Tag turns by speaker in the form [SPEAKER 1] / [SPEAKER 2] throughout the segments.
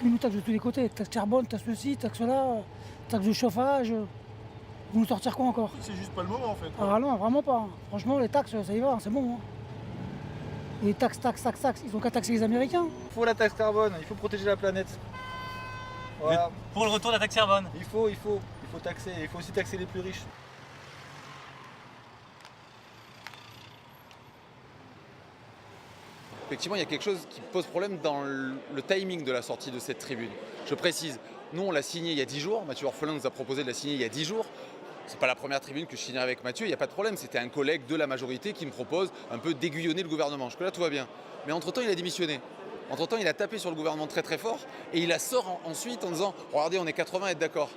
[SPEAKER 1] Ils nous taxent de tous les côtés, taxe carbone, taxe ceci, taxe cela, taxe de chauffage. Vous nous sortir quoi encore?
[SPEAKER 2] C'est juste pas le moment en fait.
[SPEAKER 1] Ah non, vraiment pas. Franchement, les taxes, ça y va, c'est bon. Les taxes, ils ont qu'à taxer les Américains.
[SPEAKER 3] Il faut la taxe carbone, il faut protéger la planète. Voilà.
[SPEAKER 4] Pour le retour de la taxe carbone.
[SPEAKER 3] Il faut taxer, il faut aussi taxer les plus riches.
[SPEAKER 5] Effectivement, il y a quelque chose qui pose problème dans le timing de la sortie de cette tribune. Je précise, nous on l'a signée il y a 10 jours, Mathieu Orphelin nous a proposé de la signer il y a 10 jours. C'est pas la première tribune que je signerai avec Mathieu, il n'y a pas de problème, c'était un collègue de la majorité qui me propose un peu d'aiguillonner le gouvernement. Jusque-là, tout va bien. Mais entre-temps, il a démissionné. Entre-temps, il a tapé sur le gouvernement très très fort et il la sort ensuite en disant « Regardez, on est 80 à être d'accord ».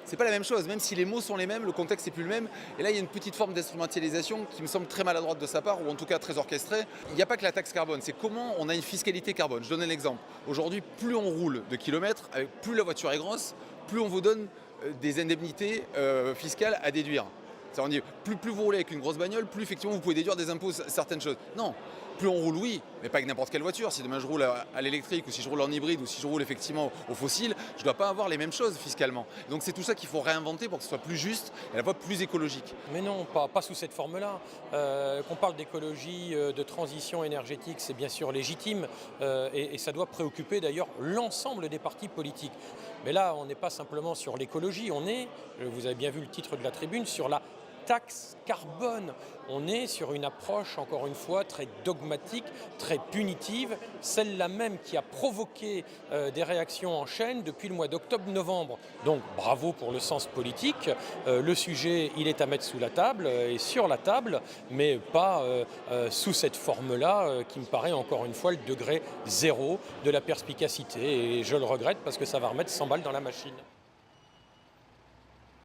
[SPEAKER 5] C'est pas la même chose, même si les mots sont les mêmes, le contexte n'est plus le même. Et là, il y a une petite forme d'instrumentalisation qui me semble très maladroite de sa part, ou en tout cas très orchestrée. Il n'y a pas que la taxe carbone, c'est comment on a une fiscalité carbone. Je donne un exemple. Aujourd'hui, plus on roule de kilomètres, plus la voiture est grosse, plus on vous donne des indemnités fiscales à déduire. On dit, plus vous roulez avec une grosse bagnole, plus effectivement vous pouvez déduire des impôts certaines choses. Non, plus on roule, oui, mais pas avec n'importe quelle voiture. Si demain je roule à l'électrique, ou si je roule en hybride, ou si je roule effectivement au fossile, je ne dois pas avoir les mêmes choses fiscalement. Donc c'est tout ça qu'il faut réinventer pour que ce soit plus juste et à la fois plus écologique.
[SPEAKER 6] Mais non, pas sous cette forme-là. Qu'on parle d'écologie, de transition énergétique, c'est bien sûr légitime et ça doit préoccuper d'ailleurs l'ensemble des partis politiques. Mais là, on n'est pas simplement sur l'écologie, on est, vous avez bien vu le titre de la tribune, sur la taxe carbone. On est sur une approche, encore une fois, très dogmatique, très punitive, celle-là même qui a provoqué des réactions en chaîne depuis le mois d'octobre-novembre. Donc bravo pour le sens politique. Le sujet, il est à mettre sous la table et sur la table, mais pas sous cette forme-là qui me paraît encore une fois le degré zéro de la perspicacité. Et je le regrette parce que ça va remettre 100 balles dans la machine.